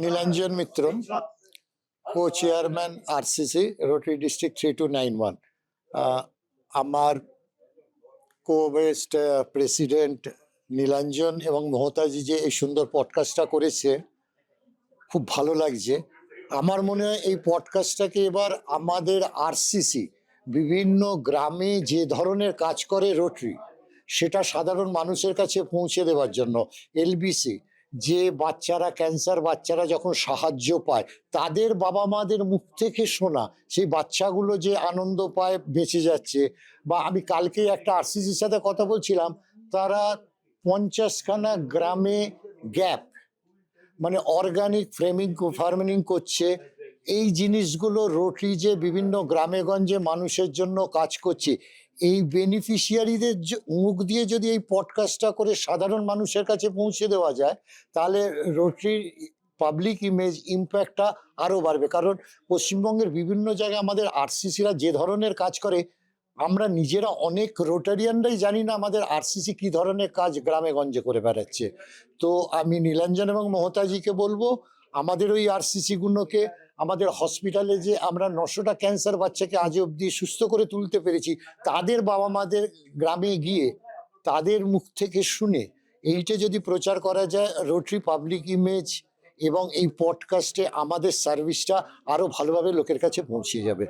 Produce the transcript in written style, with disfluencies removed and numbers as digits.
নীলাঞ্জন মিত্র, co-chairman RCC, Rotary District 3291. আমার co-based president Nilanjan এবং মহতাজি যে এই সুন্দর পডকাস্টটা করেছে, খুব ভালো লাগছে। আমার মনে হয় এই পডকাস্টটাকে এবার আমাদের আরসিসি বিভিন্ন গ্রামে যে ধরনের কাজ করে রোটারি, সেটা সাধারণ মানুষের কাছে পৌঁছে দেওয়ার জন্য। এলবিসি, যে বাচ্চারা ক্যান্সার বাচ্চারা যখন সাহায্য পায়, তাদের বাবা মাদের মুখ থেকে শোনা সেই বাচ্চাগুলো যে আনন্দ পায়, বেঁচে যাচ্ছে। বা আমি কালকেই একটা আরসিসির সাথে কথা বলছিলাম, তারা 50খানা গ্রামে গ্যাপ মানে অর্গানিক ফার্মিং করছে। এই জিনিসগুলো রোটারি যে বিভিন্ন গ্রামে গঞ্জে মানুষের জন্য কাজ করছে, এই বেনিফিশিয়ারিদের মুখ দিয়ে যদি এই পডকাস্টটা করে সাধারণ মানুষের কাছে পৌঁছে দেওয়া যায়, তাহলে রোটারির পাবলিক ইমেজ ইম্প্যাক্টটা আরও বাড়বে। কারণ পশ্চিমবঙ্গের বিভিন্ন জায়গায় আমাদের আরসিসিরা যে ধরনের কাজ করে, আমরা নিজেরা অনেক রোটারিয়ানরাই জানি না আমাদের আরসিসি কি ধরনের কাজ গ্রামে গঞ্জে করে বেড়াচ্ছে। তো আমি নীলাঞ্জন এবং মহতাজিকে বলবো, আমাদের ওই আরসিসি গুলোকে, আমাদের হসপিটালে যে আমরা 900টা ক্যান্সার বাচ্চাকে আজ অব্দি সুস্থ করে তুলতে পেরেছি, তাদের বাবা মাদের গ্রামে গিয়ে তাদের মুখ থেকে শুনে এইটা যদি প্রচার করা যায়, রোটারি পাবলিক ইমেজ এবং এই পডকাস্টে আমাদের সার্ভিসটা আরো ভালোভাবে লোকের কাছে পৌঁছে যাবে।